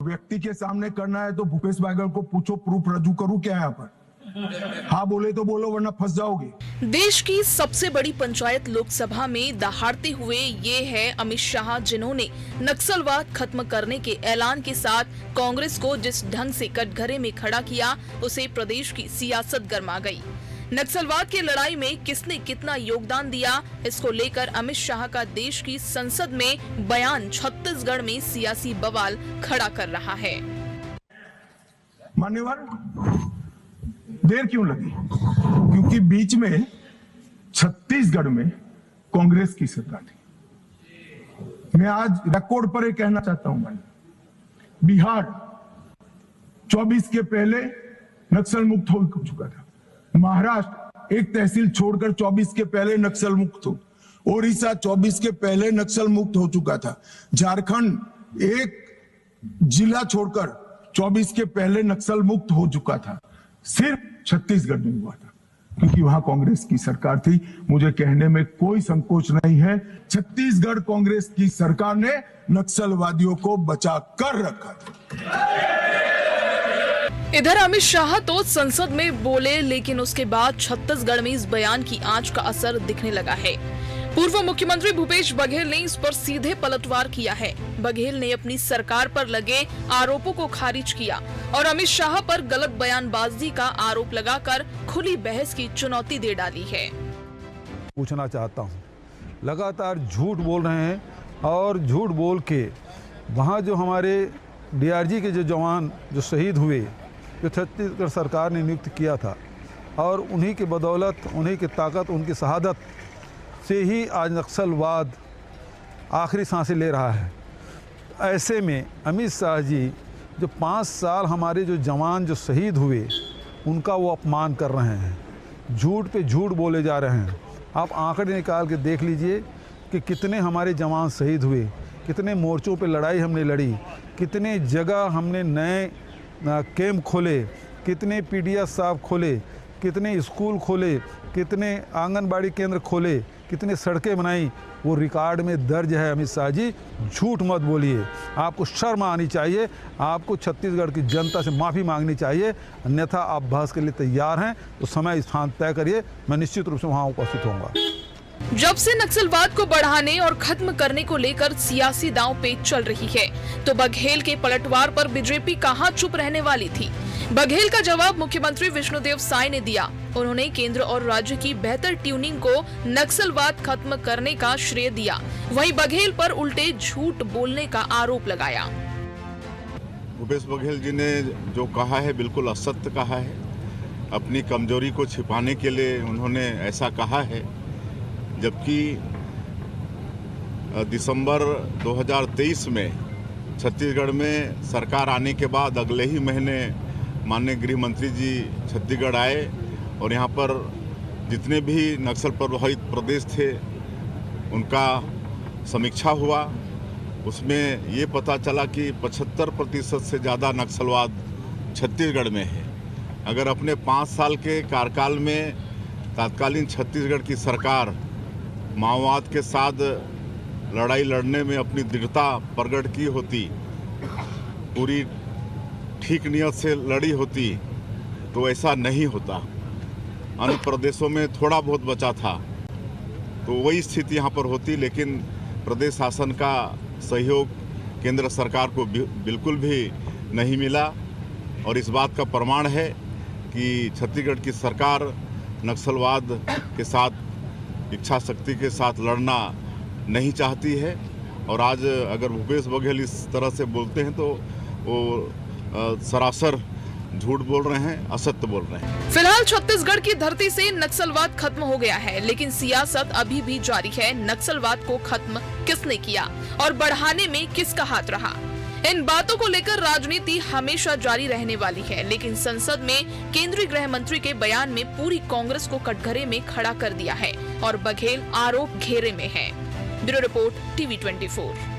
व्यक्ति के सामने करना है तो भूपेश बघेल को पूछो, प्रूफ रजू करूं क्या यहाँ पर? हाँ बोले तो बोलो वरना फंस जाओगे। देश की सबसे बड़ी पंचायत लोकसभा में दहाड़ते हुए ये है अमित शाह, जिन्होंने नक्सलवाद खत्म करने के ऐलान के साथ कांग्रेस को जिस ढंग से कटघरे में खड़ा किया, उसे प्रदेश की सियासत गर्मा गई। नक्सलवाद की लड़ाई में किसने कितना योगदान दिया, इसको लेकर अमित शाह का देश की संसद में बयान छत्तीसगढ़ में सियासी बवाल खड़ा कर रहा है। मान्यवर, देर क्यों लगी? क्योंकि बीच में छत्तीसगढ़ में कांग्रेस की सरकार थी। मैं आज रिकॉर्ड पर एक कहना चाहता हूं, बिहार 24 के पहले नक्सल मुक्त हो चुका था। महाराष्ट्र एक तहसील छोड़कर 24 के पहले नक्सल मुक्त हो, ओडिशा 24 के पहले नक्सल मुक्त हो चुका था। झारखंड एक जिला छोड़कर 24 के पहले नक्सल मुक्त हो चुका था। सिर्फ छत्तीसगढ़ में हुआ था क्योंकि वहां कांग्रेस की सरकार थी। मुझे कहने में कोई संकोच नहीं है, छत्तीसगढ़ कांग्रेस की सरकार ने नक्सलवादियों को बचा कर रखा था। इधर अमित शाह तो संसद में बोले, लेकिन उसके बाद छत्तीसगढ़ में इस बयान की आंच का असर दिखने लगा है। पूर्व मुख्यमंत्री भूपेश बघेल ने इस पर सीधे पलटवार किया है। बघेल ने अपनी सरकार पर लगे आरोपों को खारिज किया और अमित शाह पर गलत बयानबाजी का आरोप लगाकर खुली बहस की चुनौती दे डाली है। पूछना चाहता हूँ, लगातार झूठ बोल रहे हैं और झूठ बोल के वहाँ जो हमारे डीआरजी के जो जवान जो शहीद हुए, जो छत्तीसगढ़ सरकार ने नियुक्त किया था, और उन्हीं की बदौलत, उन्हीं की ताकत, उनकी शहादत से ही आज नक्सलवाद आखिरी सांसें ले रहा है। ऐसे में अमित शाह जी जो 5 साल हमारे जो जवान जो शहीद हुए, उनका वो अपमान कर रहे हैं, झूठ पे झूठ बोले जा रहे हैं। आप आंकड़े निकाल के देख लीजिए कि कितने हमारे जवान शहीद हुए, कितने मोर्चों पे लड़ाई हमने लड़ी, कितने जगह हमने नए कैंप खोले, कितने पीडीएस साहब खोले, कितने स्कूल खोले, कितने आंगनबाड़ी केंद्र खोले, कितने सड़कें बनाई, वो रिकॉर्ड में दर्ज है। अमित शाह जी, झूठ मत बोलिए, आपको शर्म आनी चाहिए, आपको छत्तीसगढ़ की जनता से माफ़ी मांगनी चाहिए, अन्यथा आप बहस के लिए तैयार हैं तो समय स्थान तय करिए, मैं निश्चित रूप से वहाँ उपस्थित होऊंगा। जब से नक्सलवाद को बढ़ाने और खत्म करने को लेकर सियासी दांव पेच चल रही है, तो बघेल के पलटवार पर बीजेपी कहां चुप रहने वाली थी। बघेल का जवाब मुख्यमंत्री विष्णुदेव साय ने दिया। उन्होंने केंद्र और राज्य की बेहतर ट्यूनिंग को नक्सलवाद खत्म करने का श्रेय दिया। वहीं बघेल पर उल्टे झूठ बोलने का आरोप लगाया। भूपेश बघेल जी ने जो कहा है बिल्कुल असत्य कहा है। अपनी कमजोरी को छिपाने के लिए उन्होंने ऐसा कहा है, जबकि दिसंबर 2023 में छत्तीसगढ़ में सरकार आने के बाद अगले ही महीने माननीय गृह मंत्री जी छत्तीसगढ़ आए और यहाँ पर जितने भी नक्सल प्रभावित प्रदेश थे उनका समीक्षा हुआ। उसमें ये पता चला कि 75% से ज़्यादा नक्सलवाद छत्तीसगढ़ में है। अगर अपने 5 साल के कार्यकाल में तत्कालीन छत्तीसगढ़ की सरकार माओवाद के साथ लड़ाई लड़ने में अपनी दृढ़ता प्रकट की होती, पूरी ठीक नियत से लड़ी होती, तो ऐसा नहीं होता। अन्य प्रदेशों में थोड़ा बहुत बचा था तो वही स्थिति यहाँ पर होती, लेकिन प्रदेश शासन का सहयोग केंद्र सरकार को बिल्कुल भी नहीं मिला। और इस बात का प्रमाण है कि छत्तीसगढ़ की सरकार नक्सलवाद के साथ इच्छा शक्ति के साथ लड़ना नहीं चाहती है। और आज अगर भूपेश बघेल इस तरह से बोलते हैं तो वो सरासर झूठ बोल रहे हैं, असत्य बोल रहे हैं। फिलहाल छत्तीसगढ़ की धरती से नक्सलवाद खत्म हो गया है, लेकिन सियासत अभी भी जारी है। नक्सलवाद को खत्म किसने किया और बढ़ाने में किसका हाथ रहा, इन बातों को लेकर राजनीति हमेशा जारी रहने वाली है। लेकिन संसद में केंद्रीय गृह मंत्री के बयान में पूरी कांग्रेस को कटघरे में खड़ा कर दिया है और बघेल आरोप घेरे में है। Bureau report, TV24।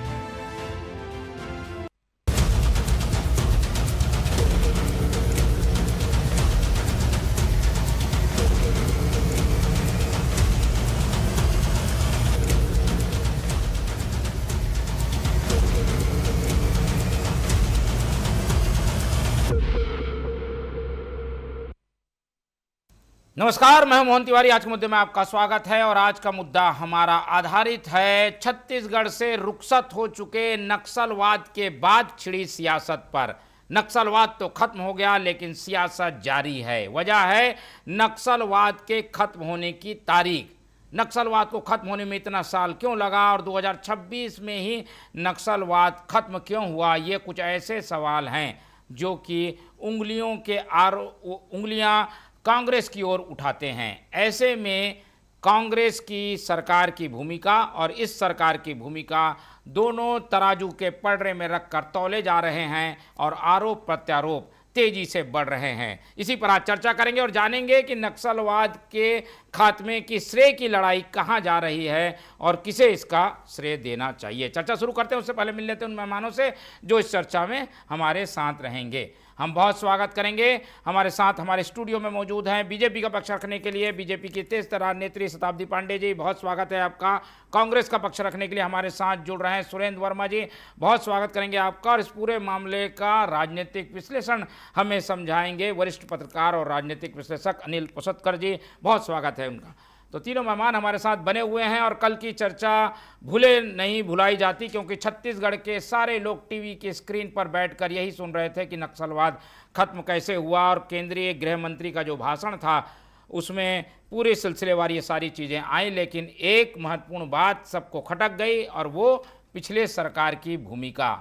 नमस्कार, मैं हूं मोहन तिवारी। आज के मुद्दे में आपका स्वागत है और आज का मुद्दा हमारा आधारित है छत्तीसगढ़ से रुखसत हो चुके नक्सलवाद के बाद छिड़ी सियासत पर। नक्सलवाद तो खत्म हो गया लेकिन सियासत जारी है। वजह है नक्सलवाद के खत्म होने की तारीख। नक्सलवाद को खत्म होने में इतना साल क्यों लगा और 2026 में ही नक्सलवाद खत्म क्यों हुआ? ये कुछ ऐसे सवाल हैं जो कि उंगलियां कांग्रेस की ओर उठाते हैं। ऐसे में कांग्रेस की सरकार की भूमिका और इस सरकार की भूमिका दोनों तराजू के पलड़े में रखकर तौले जा रहे हैं और आरोप प्रत्यारोप तेजी से बढ़ रहे हैं। इसी पर आज चर्चा करेंगे और जानेंगे कि नक्सलवाद के खात्मे की श्रेय की लड़ाई कहां जा रही है और किसे इसका श्रेय देना चाहिए। चर्चा शुरू करते हैं, उससे पहले मिल लेते हैं उन मेहमानों से जो इस चर्चा में हमारे साथ रहेंगे। हम बहुत स्वागत करेंगे। हमारे साथ हमारे स्टूडियो में मौजूद हैं बीजेपी का पक्ष रखने के लिए बीजेपी की तेज तर्रार नेत्री शताब्दी पांडे जी, बहुत स्वागत है आपका। कांग्रेस का पक्ष रखने के लिए हमारे साथ जुड़ रहे हैं सुरेंद्र वर्मा जी, बहुत स्वागत करेंगे आपका। और इस पूरे मामले का राजनीतिक विश्लेषण हमें समझाएंगे वरिष्ठ पत्रकार और राजनीतिक विश्लेषक अनिल पुसतकर जी, बहुत स्वागत है उनका। तो तीनों मेहमान हमारे साथ बने हुए हैं और कल की चर्चा भूले नहीं भुलाई जाती, क्योंकि छत्तीसगढ़ के सारे लोग टीवी की स्क्रीन पर बैठकर यही सुन रहे थे कि नक्सलवाद खत्म कैसे हुआ। और केंद्रीय गृह मंत्री का जो भाषण था उसमें पूरे सिलसिलेवार ये सारी चीज़ें आई, लेकिन एक महत्वपूर्ण बात सबको खटक गई और वो पिछले सरकार की भूमिका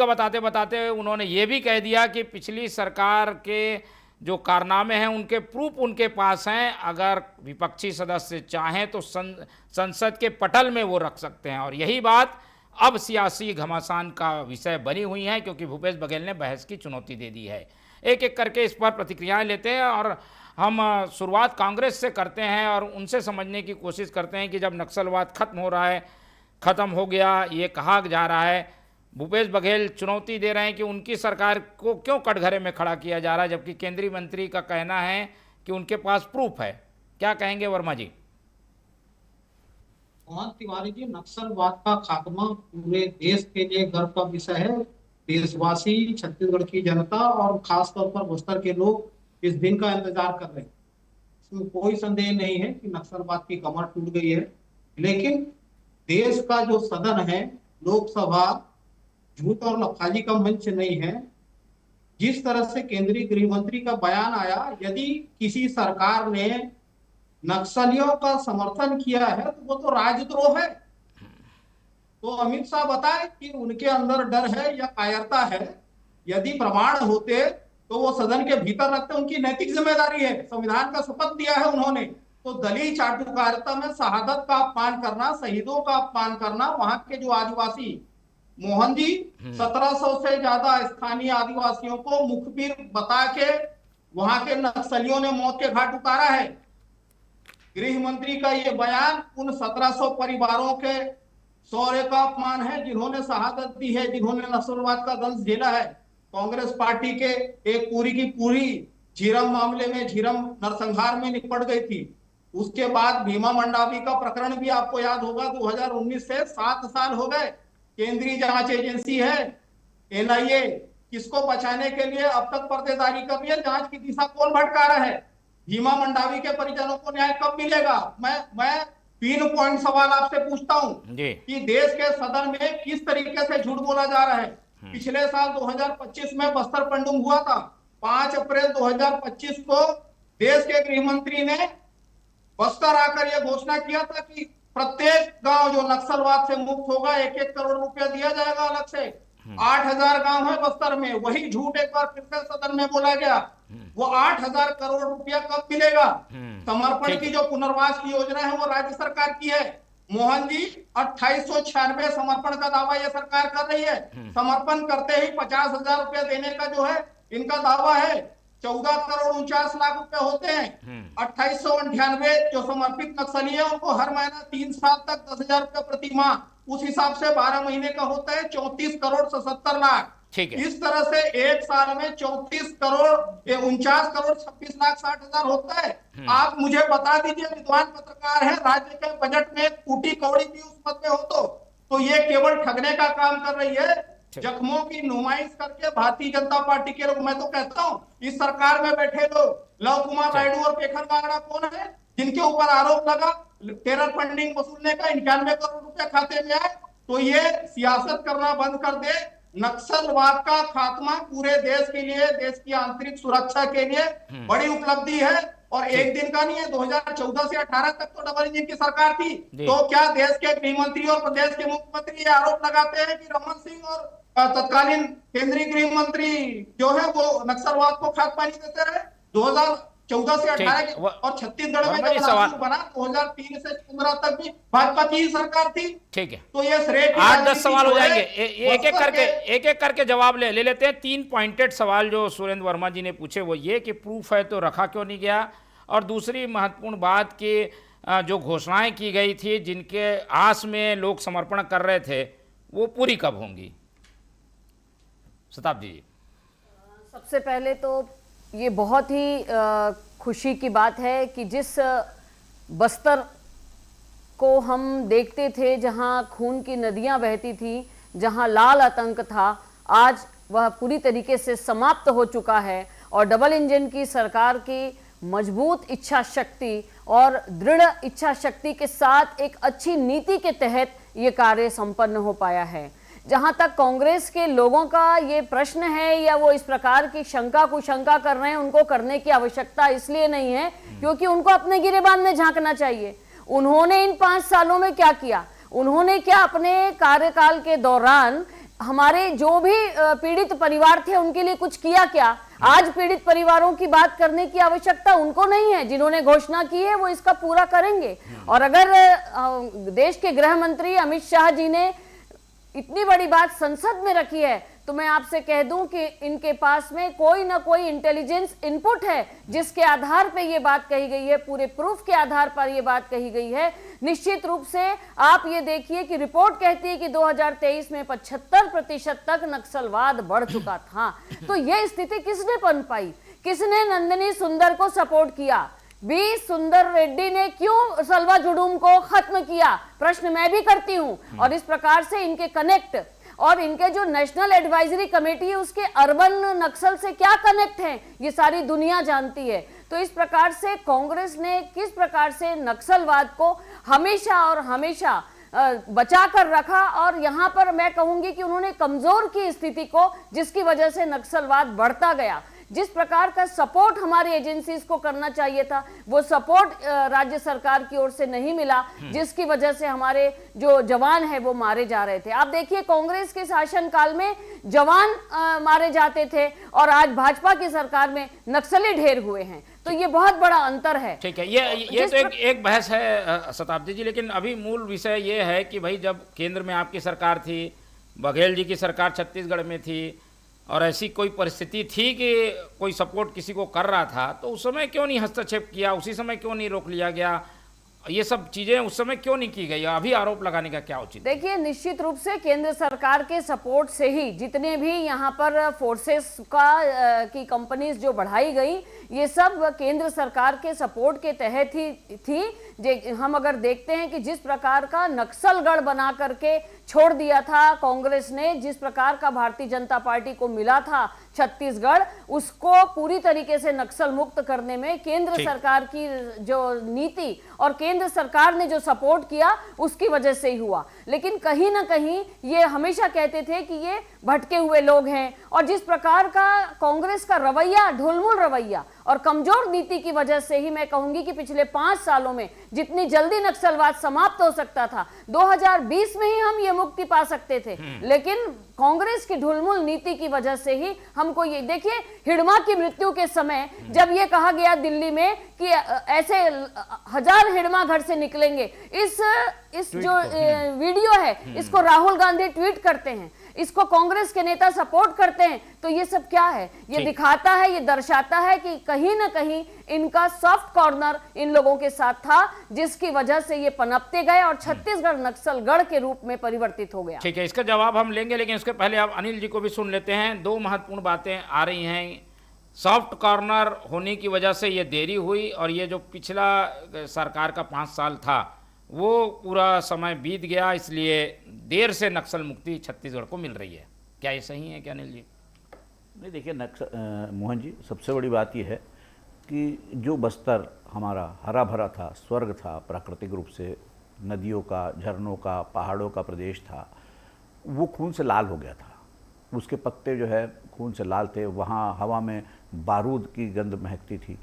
बताते बताते उन्होंने ये भी कह दिया कि पिछली सरकार के जो कारनामे हैं उनके प्रूफ उनके पास हैं, अगर विपक्षी सदस्य चाहें तो संसद के पटल में वो रख सकते हैं। और यही बात अब सियासी घमासान का विषय बनी हुई है, क्योंकि भूपेश बघेल ने बहस की चुनौती दे दी है। एक एक करके इस पर प्रतिक्रियाएं लेते हैं और हम शुरुआत कांग्रेस से करते हैं और उनसे समझने की कोशिश करते हैं कि जब नक्सलवाद खत्म हो गया ये कहा जा रहा है, भूपेश बघेल चुनौती दे रहे हैं कि उनकी सरकार को क्यों कटघरे में खड़ा किया जा रहा है, जबकि केंद्रीय मंत्री का कहना है कि उनके पास प्रूफ है। क्या कहेंगे वर्मा जी? मोहन तिवारी जी, नक्सलवाद का खात्मा पूरे देश के लिए गर्व का विषय है। देशवासी, छत्तीसगढ़ की जनता और खासतौर पर बस्तर के लोग इस दिन का इंतजार कर रहे हैं। इसमें कोई संदेह नहीं है कि नक्सलवाद की कमर टूट गई है, लेकिन देश का जो सदन है, लोकसभा, झूठ और लफाजी का मंच नहीं है। जिस तरह से केंद्रीय गृह मंत्री का बयान आया, यदि किसी सरकार ने नक्सलियों का समर्थन किया है तो वो तो राजद्रोह है। तो अमित शाह बताए कि उनके अंदर डर है या कायरता है। यदि प्रमाण होते तो वो सदन के भीतर रखते, उनकी नैतिक जिम्मेदारी है। संविधान का शपथ दिया है उन्होंने। तो दलील चाटुकारिता में शहादत का अपमान करना, शहीदों का अपमान करना, वहां के जो आदिवासी, मोहन जी, 1700 से ज्यादा स्थानीय आदिवासियों को मुखबिर बता के वहां के नक्सलियों ने मौत के घाट उतारा है। गृह मंत्री का ये बयान उन 1700 परिवारों के शौर्य का अपमान है जिन्होंने शहादत दी है, जिन्होंने नक्सलवाद का दंश झेला है। कांग्रेस पार्टी के एक पूरी की पूरी झीरम मामले में, झीरम नरसंहार में निपट गई थी। उसके बाद भीमा मंडावी का प्रकरण भी आपको याद होगा, 2019 से 7 साल हो गए। केंद्रीय जांच एजेंसी है एनआईए, किसको बचाने के लिए अब तक पर्देदारी कर रही है? जांच की दिशा कौन भटका रहा है? भीमा मंडावी के परिजनों को न्याय कब मिलेगा? मैं 3 पॉइंट सवाल आपसे पूछता हूं कि देश के सदन में किस तरीके से झूठ बोला जा रहा है। पिछले साल 2025 में बस्तर पंडुम हुआ था। 5 अप्रैल 2025 को देश के गृह मंत्री ने बस्तर आकर यह घोषणा किया था कि प्रत्येक गांव जो नक्सलवाद से मुक्त होगा 1-1 करोड़ रुपया दिया जाएगा अलग से। 8000 गांव है बस्तर में। वही झूठ एक बार फिर से सदन में बोला गया। वो 8000 करोड़ रुपया कब मिलेगा? समर्पण की जो पुनर्वास की योजना है वो राज्य सरकार की है। मोहन जी, 2896 समर्पण का दावा ये सरकार कर रही है। समर्पण करते ही 50,000 रुपया देने का जो है इनका दावा है। 14 करोड़ 49 लाख रुपए होते हैं। 2898 जो समर्पित नक्सली है उनको हर महीना 3 साल तक 10,000 रुपए प्रति माह, उस हिसाब से 12 महीने का होता है 34 करोड़ 77 लाख। इस तरह से एक साल में 34 करोड़ 49 करोड़ 26 लाख 60 हजार होता है। आप मुझे बता दीजिए, विद्वान पत्रकार है, राज्य के बजट में कूटी कौड़ी भी उस मत में हो तो ये केवल ठगने का काम कर रही है। जख्मों की नुमाइश करके भारतीय जनता पार्टी के लोग, मैं तो कहता हूं इस सरकार में बैठे लोग लव कुमार नायडू और पेखर बागड़ा कौन है जिनके ऊपर आरोप लगा टेरर फंडिंग वसूलने का, 91 करोड़ रुपए खाते में आए। तो ये सियासत करना बंद कर दे। नक्सलवाद का खात्मा पूरे देश के लिए, देश की आंतरिक सुरक्षा के लिए बड़ी उपलब्धि है और एक दिन का नहीं है। 2014 से 18 तक तो डबल इंजन की सरकार थी। तो क्या देश के गृह मंत्री और प्रदेश के मुख्यमंत्री ये आरोप लगाते हैं कि रमन सिंह और तत्कालीन केंद्रीय गृह मंत्री जो है वो नक्सलवाद को खात्मा नहीं देते रहे? 2014 से 18 और छत्तीसगढ़ में जब राजनीति बना 2003 से 15 तक भी भाजपा की ही सरकार थी। ठीक है, तो ये श्रेय 8-10 सवाल हो जाएंगे, एक एक करके जवाब ले लेते हैं। 3 पॉइंटेड सवाल जो सुरेंद्र वर्मा जी ने पूछे वो ये कि प्रूफ है तो रखा क्यों नहीं गया, और दूसरी महत्वपूर्ण बात कि जो घोषणाएं की गई थी जिनके आस में लोग समर्पण कर रहे थे वो पूरी कब होंगी? शताब्दी जी। सबसे पहले तो ये बहुत ही खुशी की बात है कि जिस बस्तर को हम देखते थे, जहां खून की नदियां बहती थी, जहां लाल आतंक था, आज वह पूरी तरीके से समाप्त हो चुका है। और डबल इंजन की सरकार की मजबूत इच्छा शक्ति और दृढ़ इच्छा शक्ति के साथ एक अच्छी नीति के तहत ये कार्य संपन्न हो पाया है। जहां तक कांग्रेस के लोगों का ये प्रश्न है या वो इस प्रकार की शंका कुशंका कर रहे हैं, उनको करने की आवश्यकता इसलिए नहीं है क्योंकि उनको अपने गिरेबान में झांकना चाहिए। उन्होंने इन 5 सालों में क्या किया, उन्होंने क्या अपने कार्यकाल के दौरान हमारे जो भी पीड़ित परिवार थे उनके लिए कुछ किया क्या? आज पीड़ित परिवारों की बात करने की आवश्यकता उनको नहीं है। जिन्होंने घोषणा की है वो इसका पूरा करेंगे। और अगर देश के गृह मंत्री अमित शाह जी ने इतनी बड़ी बात संसद में रखी है तो मैं आपसे कह दूं कि इनके पास में कोई ना कोई इंटेलिजेंस इनपुट है जिसके आधार पर यह बात कही गई है, पूरे प्रूफ के आधार पर यह बात कही गई है। निश्चित रूप से आप ये देखिए कि रिपोर्ट कहती है कि 2023 में 75% तक नक्सलवाद बढ़ चुका था। तो यह स्थिति किसने पनपाई? किसने नंदिनी सुंदर को सपोर्ट किया? बी सुंदर रेड्डी ने क्यों सलवा जुडूम को खत्म किया? प्रश्न मैं भी करती हूं। और इस प्रकार से इनके कनेक्ट और इनके जो नेशनल एडवाइजरी कमेटी है उसके अर्बन नक्सल से क्या कनेक्ट है ये सारी दुनिया जानती है। तो इस प्रकार से कांग्रेस ने किस प्रकार से नक्सलवाद को हमेशा और हमेशा बचा कर रखा, और यहां पर मैं कहूंगी कि उन्होंने कमजोर की स्थिति को, जिसकी वजह से नक्सलवाद बढ़ता गया। जिस प्रकार का सपोर्ट हमारी एजेंसीज को करना चाहिए था वो सपोर्ट राज्य सरकार की ओर से नहीं मिला, जिसकी वजह से हमारे जो जवान हैं वो मारे जा रहे थे। आप देखिए कांग्रेस के शासनकाल में जवान मारे जाते थे और आज भाजपा की सरकार में नक्सली ढेर हुए हैं। तो ये बहुत बड़ा अंतर है। ठीक है, ये तो एक बहस है शताब्दी जी, लेकिन अभी मूल विषय ये है कि भाई जब केंद्र में आपकी सरकार थी, बघेल जी की सरकार छत्तीसगढ़ में थी और ऐसी कोई परिस्थिति थी कि कोई सपोर्ट किसी को कर रहा था, तो उस समय क्यों नहीं हस्तक्षेप किया? उसी समय क्यों नहीं रोक लिया गया? ये सब चीजें उस समय क्यों नहीं की गई? अभी आरोप लगाने का क्या उचित? देखिए, निश्चित रूप से केंद्र सरकार के सपोर्ट से ही जितने भी यहाँ पर फोर्सेस की कंपनीज जो बढ़ाई गई, ये सब केंद्र सरकार के सपोर्ट के तहत ही थी। हम अगर देखते हैं कि जिस प्रकार का नक्सलगढ़ बना करके छोड़ दिया था कांग्रेस ने, जिस प्रकार का भारतीय जनता पार्टी को मिला था छत्तीसगढ़, उसको पूरी तरीके से नक्सल मुक्त करने में केंद्र सरकार की जो नीति और केंद्र सरकार ने जो सपोर्ट किया उसकी वजह से ही हुआ। लेकिन कहीं ना कहीं ये हमेशा कहते थे कि ये भटके हुए लोग हैं, और जिस प्रकार का कांग्रेस का रवैया, ढुलमुल रवैया और कमजोर नीति की वजह से ही मैं कहूंगी कि पिछले 5 सालों में जितनी जल्दी नक्सलवाद समाप्त हो सकता था, 2020 में ही हम ये मुक्ति पा सकते थे, लेकिन कांग्रेस की ढुलमुल नीति की वजह से ही हमको ये देखिए, हिडमा की मृत्यु के समय जब ये कहा गया दिल्ली में कि ऐसे 1000 हिडमा घर से निकलेंगे, इस जो वीडियो है इसको राहुल गांधी ट्वीट करते हैं, इसको कांग्रेस के नेता सपोर्ट करते हैं। तो ये सब क्या है? ये दिखाता है, ये दर्शाता है कि कहीं ना कहीं इनका सॉफ्ट कॉर्नर इन लोगों के साथ था, जिसकी वजह से ये पनपते गए और छत्तीसगढ़ नक्सलगढ़ के रूप में परिवर्तित हो गया। ठीक है, इसका जवाब हम लेंगे, लेकिन उसके पहले आप अनिल जी को भी सुन लेते हैं। 2 महत्वपूर्ण बातें आ रही हैं। सॉफ्ट कॉर्नर होने की वजह से ये देरी हुई, और ये जो पिछला सरकार का 5 साल था वो पूरा समय बीत गया, इसलिए देर से नक्सल मुक्ति छत्तीसगढ़ को मिल रही है। क्या ये सही है क्या अनिल जी? नहीं, देखिए मोहन जी, सबसे बड़ी बात यह है कि जो बस्तर हमारा हरा भरा था, स्वर्ग था प्राकृतिक रूप से, नदियों का, झरनों का, पहाड़ों का प्रदेश था, वो खून से लाल हो गया था। उसके पत्ते जो है खून से लाल थे, वहाँ हवा में बारूद की गंध महकती थी।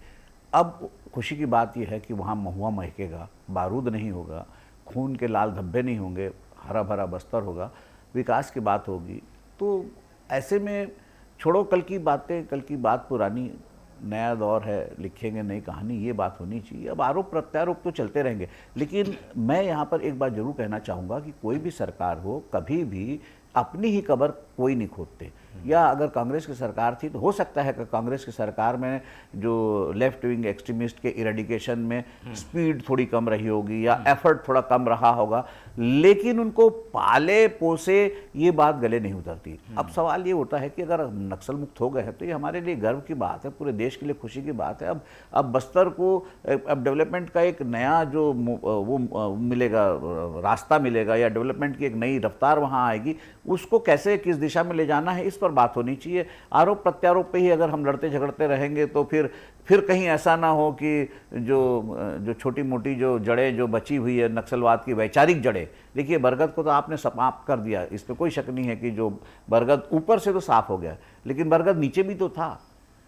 अब खुशी की बात यह है कि वहाँ महुआ महकेगा, बारूद नहीं होगा, खून के लाल धब्बे नहीं होंगे, हरा भरा बस्तर होगा, विकास की बात होगी। तो ऐसे में छोड़ो कल की बातें, कल की बात पुरानी, नया दौर है, लिखेंगे नई कहानी, ये बात होनी चाहिए। अब आरोप प्रत्यारोप तो चलते रहेंगे, लेकिन मैं यहाँ पर एक बात जरूर कहना चाहूँगा कि कोई भी सरकार हो, कभी भी अपनी ही कब्र कोई नहीं खोदते। या अगर कांग्रेस की सरकार थी तो हो सकता है कि कांग्रेस की सरकार में जो लेफ्ट विंग एक्सट्रीमिस्ट के इरेडिकेशन में स्पीड थोड़ी कम रही होगी या एफर्ट थोड़ा कम रहा होगा, लेकिन उनको पाले पोसे ये बात गले नहीं उतरती। अब सवाल ये उठता है कि अगर हम नक्सल मुक्त हो गए हैं तो ये हमारे लिए गर्व की बात है, पूरे देश के लिए खुशी की बात है। अब बस्तर को अब डेवलपमेंट का एक नया जो वो मिलेगा, रास्ता मिलेगा, या डेवलपमेंट की एक नई रफ्तार वहाँ आएगी, उसको कैसे किस दिशा में ले जाना है इस पर बात होनी चाहिए। आरोप प्रत्यारोप पे ही अगर हम लड़ते झगड़ते रहेंगे तो फिर कहीं ऐसा ना हो कि जो छोटी मोटी जो जड़ें जो बची हुई है नक्सलवाद की, वैचारिक जड़ें, देखिए बरगद को तो आपने समाप्त कर दिया, इस पर कोई शक नहीं है कि जो बरगद ऊपर से तो साफ हो गया, लेकिन बरगद नीचे भी तो था।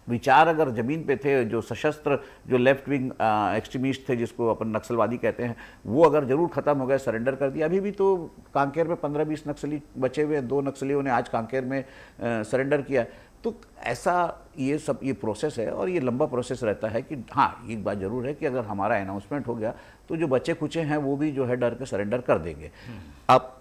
विचार अगर जमीन पे थे, जो सशस्त्र जो लेफ्ट विंग एक्सट्रीमिस्ट थे जिसको अपन नक्सलवादी कहते हैं, वो अगर जरूर खत्म हो गए, सरेंडर कर दिया। अभी भी तो कांकेर में 15-20 नक्सली बचे हुए हैं, 2 नक्सलियों ने आज कांकेर में सरेंडर किया। तो ऐसा ये प्रोसेस है और ये लंबा प्रोसेस रहता है कि हाँ, एक बात जरूर है कि अगर हमारा अनाउंसमेंट हो गया तो जो बचे खुचे हैं वो भी जो है डर के सरेंडर कर देंगे। अब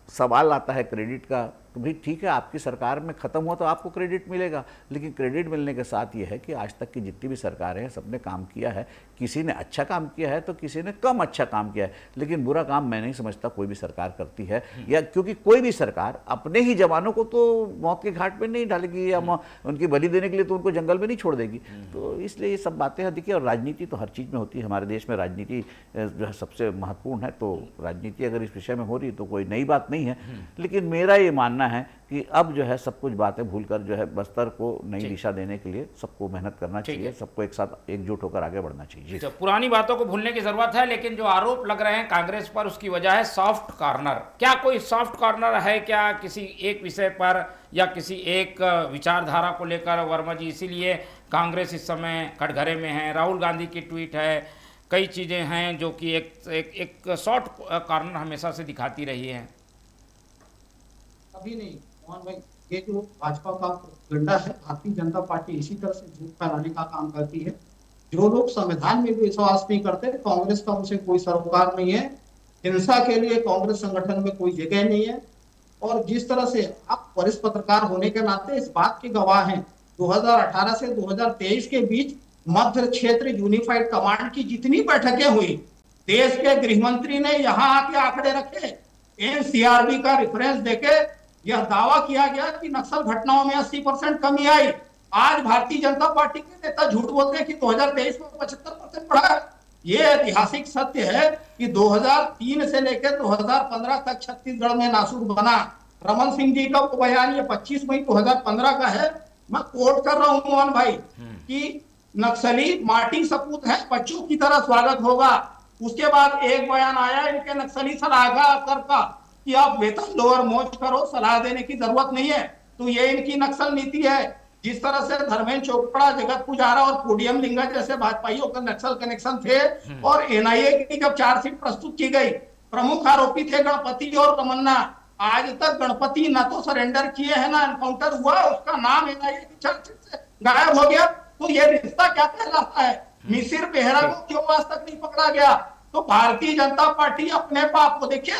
सवाल आता है क्रेडिट का, तो भाई ठीक है, आपकी सरकार में ख़त्म हुआ तो आपको क्रेडिट मिलेगा, लेकिन क्रेडिट मिलने के साथ ये है कि आज तक की जितनी भी सरकारें हैं सबने काम किया है। किसी ने अच्छा काम किया है तो किसी ने कम अच्छा काम किया है, लेकिन बुरा काम मैं नहीं समझता कोई भी सरकार करती है। या क्योंकि कोई भी सरकार अपने ही जवानों को तो मौत के घाट पर नहीं डालेगी या उनकी बलि देने के लिए तो उनको जंगल में नहीं छोड़ देगी। तो इसलिए ये सब बातें हैं। देखिए, और राजनीति तो हर चीज़ में होती है, हमारे देश में राजनीति जो है सबसे महत्वपूर्ण है। तो राजनीति अगर इस विषय में हो रही तो कोई नई बात नहीं है, लेकिन मेरा ये मानना है कि अब जो है सब कुछ बातें भूलकर जो है बस्तर को नई दिशा देने के लिए सबको मेहनत करना चाहिए, सबको एक साथ एकजुट होकर आगे बढ़ना चाहिए। तो पुरानी बातों को भूलने की जरूरत है, लेकिन जो आरोप लग रहे हैं कांग्रेस पर उसकी वजह है सॉफ्ट कॉर्नर। क्या कोई सॉफ्ट कॉर्नर है क्या किसी एक विषय पर या किसी एक विचारधारा को लेकर वर्मा जी? इसीलिए कांग्रेस इस समय कटघरे में है। राहुल गांधी की ट्वीट है, कई चीजें हैं जो कि एक सॉफ्ट कॉर्नर हमेशा से दिखाती रही है। अभी नहीं मोहन भाई, ये जो भाजपा का प्रोपेगेंडा है, भारतीय जनता पार्टी इसी तरह से झूठ फैलाने का काम करती है। जो लोग संविधान में भी विश्वास नहीं करते, कांग्रेस का उनसे कोई सरोकार नहीं है, हिंसा के लिए कांग्रेस संगठन में कोई जगह नहीं है। और जिस तरह से आप वरिष्ठ पत्रकार होने के नाते इस बात के गवाह हैं, 2018 से 2023 के बीच मध्य क्षेत्र यूनिफाइड कमांड की जितनी बैठकें हुई, देश के गृह मंत्री ने यहाँ आके आंकड़े रखे, एनसीआरबी का रेफरेंस देके यह दावा किया गया कि नक्सल घटनाओं में 80% कमी आई। आज भारतीय जनता पार्टी के नेता झूठ बोलते हैं कि 2023 में 75% बढ़ा। ये ऐतिहासिक सत्य है कि 2003 से लेकर 2015 तक छत्तीसगढ़ में नासूर बना। रमन सिंह जी का वो बयान ये 25 मई 2015 का है, मैं कोट कर रहा हूं मोहन भाई, कि नक्सली माटी सपूत है, बच्चों की तरह स्वागत होगा। उसके बाद एक बयान आया इनके नक्सली सलाहकार का कि आप वेतन लो और मौज करो, सलाह देने की जरूरत नहीं है। तो ये इनकी नक्सल नीति है। जिस तरह से धर्मेंद्र चोपड़ा, जगत पुजारा और पोडियम लिंगा जैसे भाजपाइयों का नक्सल कनेक्शन थे, और एनआईए की जब चार्जशीट प्रस्तुत की गई, प्रमुख आरोपी थे गणपति और तमन्ना। आज तक गणपति न तो सरेंडर किए हैं ना एनकाउंटर हुआ, उसका नाम एनआईए की चार्जशीट से गायब हो गया। तो ये रिश्ता क्या कहलाता है? मिसिर बेहरा को क्यों आज तक नहीं पकड़ा गया? तो भारतीय जनता पार्टी अपने पाप को देखिए,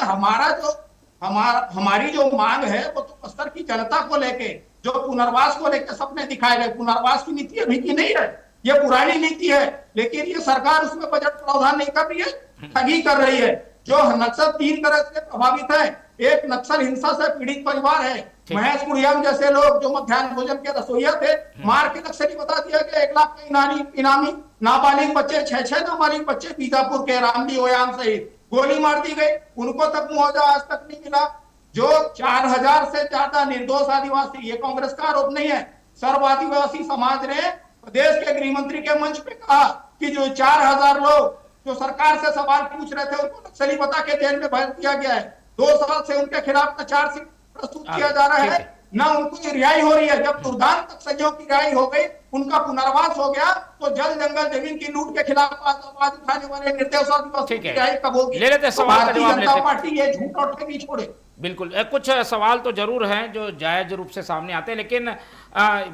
हमारी जो मांग है वो तो बस्तर की जनता को लेके, जो पुनर्वास को लेकर सपने दिखाए गए, पुनर्वास की नीति अभी की नहीं है, ये पुरानी नीति है, लेकिन ये सरकार उसमें बजट प्रावधान नहीं कर रही है, ठगी कर रही है। जो नक्सल 3 तरह से प्रभावित है, एक नक्सल हिंसा से पीड़ित परिवार है, महेश कुड़ियम जैसे लोग जो मध्याह्न भोजन के रसोइया थे, मार के नक्सली बता दिया गया। 1 लाख के इनामी नाबालिग बच्चे, 6 नाबालिग बच्चे बीजापुर के रामडी ओयाम सहित गोली मार दी गई, उनको तक मुआवजा आज तक नहीं मिला। जो 4000 से ज्यादा निर्दोष आदिवासी, ये कांग्रेस का आरोप नहीं है, सर्व आदिवासी समाज ने प्रदेश के गृह मंत्री के मंच पे कहा कि जो 4000 लोग जो सरकार से सवाल पूछ रहे थे उनको नक्सली बता के जेल में भेज दिया गया है। 2 साल से उनके खिलाफ न चार्जशीट प्रस्तुत किया जा रहा है, न उनको रिहाई हो रही है। जब दुर्दांत नक्सलियों की रिहाई हो गई, उनका पुनर्वास हो गया, तो जल जंगल जमीन की लूट के खिलाफ आवाज उठाने वाले निर्दोष आदिवासियों की रिहाई कब होगी? ले लेते सवाल का जवाब भारतीय जनता पार्टी ये झूठ और ठगी छोड़े। बिल्कुल, कुछ सवाल तो जरूर हैं जो जायज रूप से सामने आते हैं, लेकिन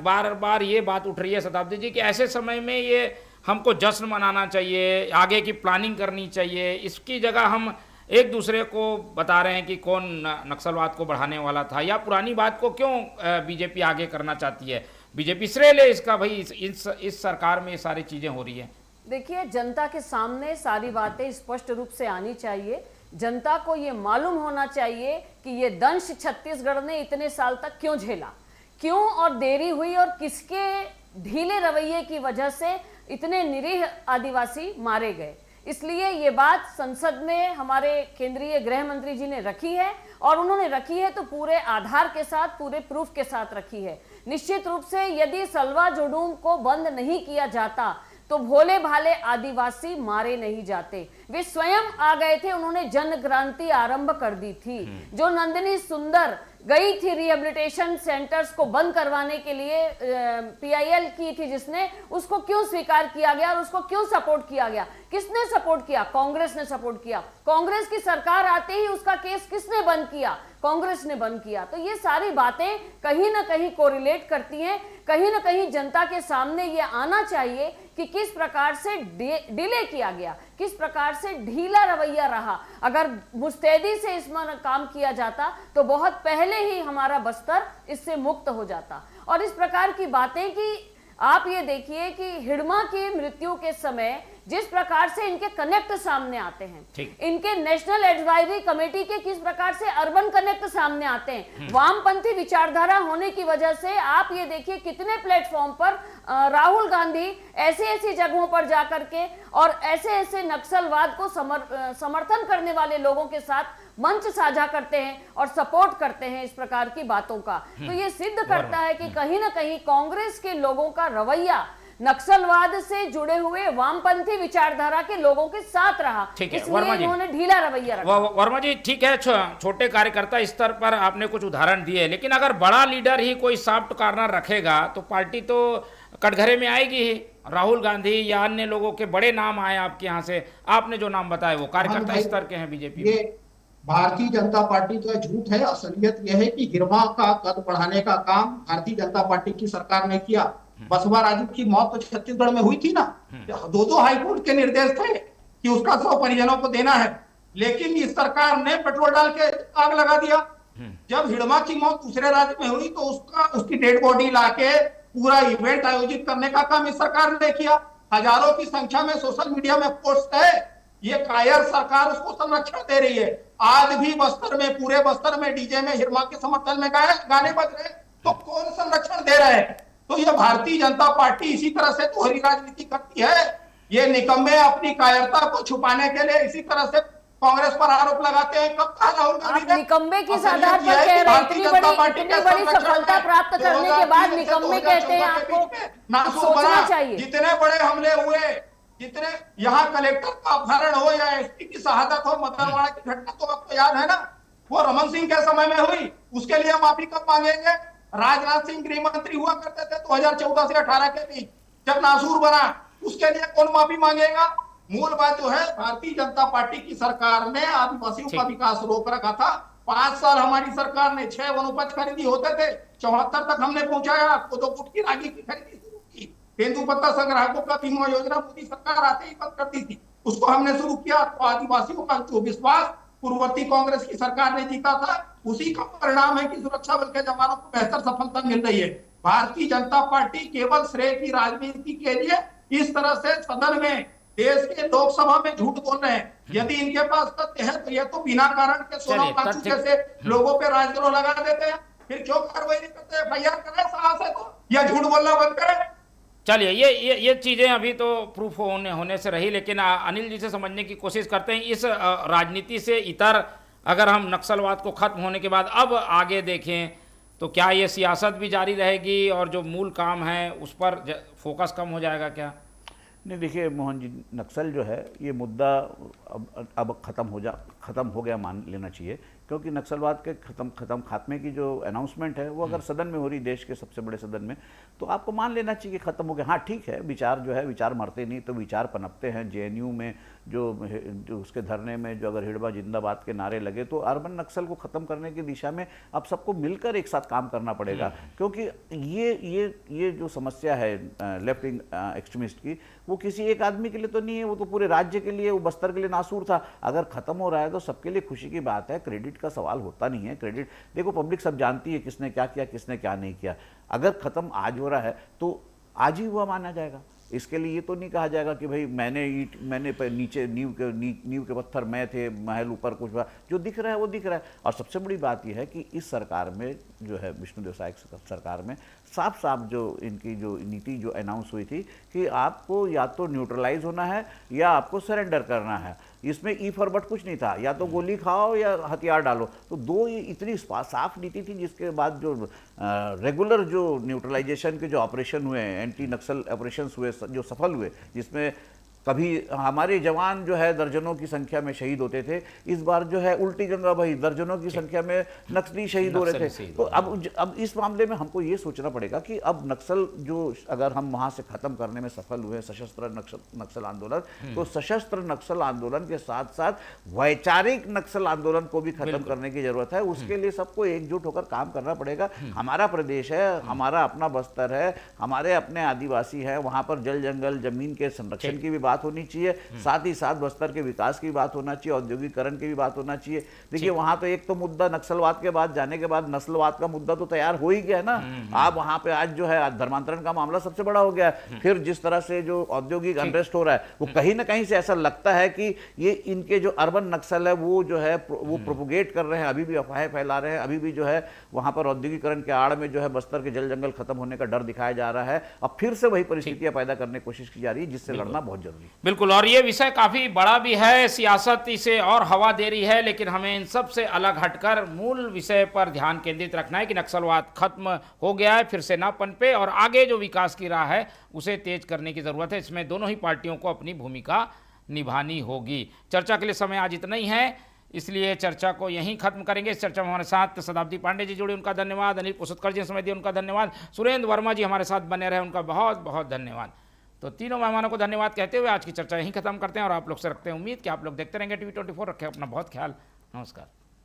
बार बार ये बात उठ रही है शताब्दी जी कि ऐसे समय में ये हमको जश्न मनाना चाहिए, आगे की प्लानिंग करनी चाहिए, इसकी जगह हम एक दूसरे को बता रहे हैं कि कौन नक्सलवाद को बढ़ाने वाला था, या पुरानी बात को क्यों बीजेपी आगे करना चाहती है? बीजेपी श्रेय ले इसका, भाई इस सरकार में ये सारी चीजें हो रही हैं। देखिए, जनता के सामने सारी बातें स्पष्ट रूप से आनी चाहिए। जनता को ये मालूम होना चाहिए कि ये दंश छत्तीसगढ़ ने इतने साल तक क्यों झेला, क्यों और देरी हुई, और किसके ढीले रवैये की वजह से इतने निरीह आदिवासी मारे गए। इसलिए ये बात संसद में हमारे केंद्रीय गृह मंत्री जी ने रखी है, और उन्होंने रखी है तो पूरे आधार के साथ, पूरे प्रूफ के साथ रखी है। निश्चित रूप से यदि सलवा जुडूम को बंद नहीं किया जाता तो भोले भाले आदिवासी मारे नहीं जाते। वे स्वयं आ गए थे, उन्होंने जन क्रांति आरंभ कर दी थी। जो नंदिनी सुंदर गई थी रिहेबिलिटेशन सेंटर्स को बंद करवाने के लिए, पीआईएल की थी जिसने, उसको क्यों स्वीकार किया गया और उसको क्यों सपोर्ट किया गया? किसने सपोर्ट किया? कांग्रेस ने सपोर्ट किया। कांग्रेस की सरकार आते ही उसका केस किसने बंद किया? कांग्रेस ने बंद किया। तो ये सारी बातें कहीं ना कहीं कोरिलेट करती हैं। कहीं ना कहीं जनता के सामने ये आना चाहिए कि किस प्रकार से डिले किया गया, किस प्रकार से ढीला रवैया रहा। अगर मुस्तैदी से इसमें काम किया जाता तो बहुत पहले ही हमारा बस्तर इससे मुक्त हो जाता। और इस प्रकार की बातें कि आप ये देखिए कि हिडमा की मृत्यु के समय जिस प्रकार से इनके कनेक्ट सामने आते हैं, इनके नेशनल एडवाइजरी कमेटी के किस प्रकार से अर्बन कनेक्ट सामने आते हैं, वामपंथी विचारधारा होने की वजह से आप ये देखिए कितने प्लेटफॉर्म पर राहुल गांधी ऐसी जगहों पर जाकर के और ऐसे नक्सलवाद को समर्थन करने वाले लोगों के साथ मंच साझा करते हैं और सपोर्ट करते हैं इस प्रकार की बातों का। तो ये सिद्ध करता है कि कहीं ना कहीं कांग्रेस के लोगों का रवैया नक्सलवाद से जुड़े हुए वामपंथी विचारधारा के लोगों के साथ रहा, इसलिए इन्होंने ढीला रवैया रखा। वर्मा जी, ठीक है, छोटे कार्यकर्ता स्तर पर आपने कुछ उदाहरण दिए, लेकिन अगर बड़ा लीडर ही कोई सॉफ्ट कॉर्नर रखेगा तो पार्टी तो कटघरे में आएगी ही। राहुल गांधी या अन्य लोगों के बड़े नाम आए आपके यहाँ से, आपने जो नाम बताए वो कार्यकर्ता स्तर के हैं बीजेपी में। भारतीय जनता पार्टी का झूठ है। असलियत यह है कि गिरमा का कद बढ़ाने का काम भारतीय जनता पार्टी की सरकार ने किया। बसवा राजू की मौत तो छत्तीसगढ़ में हुई थी ना, 2 हाईकोर्ट के निर्देश थे कि उसका 100 परिजनों को देना है, लेकिन इस सरकार ने पेट्रोल डाल के आग लगा दिया। जब हिडमा की मौत दूसरे राज्य में हुई तो उसकी डेड बॉडी लाके पूरा इवेंट आयोजित करने का काम इस सरकार ने किया। हजारों की संख्या में सोशल मीडिया में पोस्ट है। ये कायर सरकार उसको संरक्षण दे रही है। आज भी बस्तर में, पूरे बस्तर में डीजे में हिडमा के समर्थन में गाने बज रहे, तो कौन संरक्षण दे रहे हैं? तो ये भारतीय जनता पार्टी इसी तरह से दोहरी राजनीति करती है। ये निकम्मे अपनी कायरता को छुपाने के लिए इसी तरह से कांग्रेस पर आरोप लगाते हैं। कब कहा राहुल गांधी ने? निकम्मे की आधार पर कह रहे हैं, इतनी बड़ी सफलता प्राप्त करने के बाद निकम्मे कहते हैं, आपको सोचना चाहिए। जितने बड़े हमले हुए, जितने यहाँ कलेक्टर का अपहरण हो या एसपी की शहादत हो, मदनवाड़ा की घटना तो आपको याद है ना, वो रमन सिंह के समय में हुई। उसके लिए माफी कब मांगेंगे? राजनाथ सिंह गृह मंत्री हुआ करते थे 2014 से 18 के बीच, जब नासूर बना, उसके लिए कौन माफी मांगेगा? मूल बात जो है, भारतीय जनता पार्टी की सरकार ने आदिवासियों का विकास रोक रखा था। 5 साल हमारी सरकार ने 6 वनोपज खरीदी होते थे, 74 तक हमने पहुंचाया। आपको 2 फुट की रागी की खरीदी शुरू की। तेंदुपत्ता संग्राहकों का बीमा योजना मोदी सरकार आते ही बंद कर दी थी, उसको हमने शुरू किया। तो आदिवासियों का जो विश्वास पूर्ववर्ती कांग्रेस की सरकार ने जीता था, उसी का परिणाम है कि सुरक्षा बल के जवानों को बेहतर सफलता मिल रही है। भारतीय जनता पार्टी केवल श्रेय की राजनीति के लिए इस तरह से सदन में, देश के लोकसभा में झूठ बोल रहे हैं। यदि इनके पास तथ्य है तो यह तो बिना कारण के सोना कांचू जैसे लोगों पे राजद्रोह लगा देते हैं। फिर क्यों कार्रवाई नहीं करते? एफआईआर करें साहब से, तो या झूठ बोलना बंद करें। चलिए, ये चीज़ें अभी तो प्रूफ होने से रही, लेकिन अनिल जी से समझने की कोशिश करते हैं। इस राजनीति से इतर अगर हम नक्सलवाद को खत्म होने के बाद अब आगे देखें तो क्या ये सियासत भी जारी रहेगी और जो मूल काम है उस पर फोकस कम हो जाएगा क्या? नहीं, देखिए मोहन जी, नक्सल जो है ये मुद्दा अब ख़त्म हो गया मान लेना चाहिए, क्योंकि नक्सलवाद के खात्मे की जो अनाउंसमेंट है वो अगर सदन में हो रही, देश के सबसे बड़े सदन में, तो आपको मान लेना चाहिए कि ख़त्म हो गया। हाँ ठीक है, विचार जो है, विचार मरते नहीं तो विचार पनपते हैं। जेएनयू में जो उसके धरने में जो अगर हिड़बा जिंदाबाद के नारे लगे, तो अर्बन नक्सल को ख़त्म करने की दिशा में अब सबको मिलकर एक साथ काम करना पड़ेगा, क्योंकि ये जो समस्या है लेफ्ट विंग एक्सट्रीमिस्ट की, वो किसी एक आदमी के लिए तो नहीं है, वो तो पूरे राज्य के लिए, वो बस्तर के लिए नासूर था। अगर ख़त्म हो रहा है तो सबके लिए खुशी की बात है। क्रेडिट का सवाल होता नहीं है। क्रेडिट देखो, पब्लिक सब जानती है किसने क्या किया, किसने क्या नहीं किया। अगर ख़त्म आज हो रहा है तो आज ही हुआ माना जाएगा। इसके लिए ये तो नहीं कहा जाएगा कि भाई मैंने नीचे नींव के पत्थर मैं थे, महल ऊपर कुछ हुआ। जो दिख रहा है वो दिख रहा है। और सबसे बड़ी बात यह है कि इस सरकार में जो है, विष्णुदेव साय सरकार में साफ साफ जो इनकी जो नीति जो अनाउंस हुई थी कि आपको या तो न्यूट्रलाइज होना है या आपको सरेंडर करना है। इसमें ई फॉरवर्ड कुछ नहीं था, या तो गोली खाओ या हथियार डालो। तो दो ये इतनी साफ नीति थी, जिसके बाद जो रेगुलर जो न्यूट्रलाइजेशन के जो ऑपरेशन हुए, एंटी नक्सल ऑपरेशंस हुए जो सफल हुए, जिसमें कभी हमारे जवान जो है दर्जनों की संख्या में शहीद होते थे, इस बार जो है उल्टी गंगा बही, दर्जनों की संख्या में नक्सली शहीद हो रहे थे। तो अब इस मामले में हमको ये सोचना पड़ेगा कि अब नक्सल जो अगर हम वहाँ से ख़त्म करने में सफल हुए, सशस्त्र नक्सल आंदोलन, तो सशस्त्र नक्सल आंदोलन के साथ साथ वैचारिक नक्सल आंदोलन को भी खत्म करने की जरूरत है। उसके लिए सबको एकजुट होकर काम करना पड़ेगा। हमारा प्रदेश है, हमारा अपना बस्तर है, हमारे अपने आदिवासी है, वहाँ पर जल जंगल जमीन के संरक्षण की भी बात होनी चाहिए, साथ ही साथ बस्तर के विकास की बात होना चाहिए, औद्योगिकरण की भी बात होना चाहिए। देखिए वहां तो एक तो मुद्दा नक्सलवाद के बाद जाने के बाद नस्लवाद का मुद्दा तो तैयार हो ही गया है ना। आप वहां पे आज जो है धर्मांतरण का मामला सबसे बड़ा हो गया है। फिर जिस तरह से जो औद्योगिक अनरेस्ट हो रहा है, वो कहीं ना कहीं से ऐसा लगता है कि ये इनके जो अर्बन नक्सल है वो जो है वो प्रोपोगेट कर रहे हैं, अभी भी अफवाहें फैला रहे हैं, अभी भी जो है वहां पर औद्योगिकरण के आड़ में जो है बस्तर के जल जंगल खत्म होने का डर दिखाया जा रहा है। अब फिर से वही परिस्थितियां पैदा करने की कोशिश की जा रही है, जिससे लड़ना बहुत जरूरी है। बिल्कुल, और ये विषय काफ़ी बड़ा भी है, सियासत इसे और हवा दे रही है, लेकिन हमें इन सब से अलग हटकर मूल विषय पर ध्यान केंद्रित रखना है कि नक्सलवाद खत्म हो गया है, फिर से ना पनपे, और आगे जो विकास की राह है उसे तेज करने की ज़रूरत है। इसमें दोनों ही पार्टियों को अपनी भूमिका निभानी होगी। चर्चा के लिए समय आज इतना ही है, इसलिए चर्चा को यहीं खत्म करेंगे। इस चर्चा में हमारे साथ शताब्दी पांडे जी जुड़े, उनका धन्यवाद। अनिल पुसतकर जी ने समय दिया, उनका धन्यवाद। सुरेंद्र वर्मा जी हमारे साथ बने रहे, उनका बहुत बहुत धन्यवाद। तो तीनों मेहमानों को धन्यवाद कहते हुए आज की चर्चा यहीं खत्म करते हैं, और आप लोग से रखते हैं उम्मीद कि आप लोग देखते रहेंगे TV24। रखें अपना बहुत ख्याल। नमस्कार।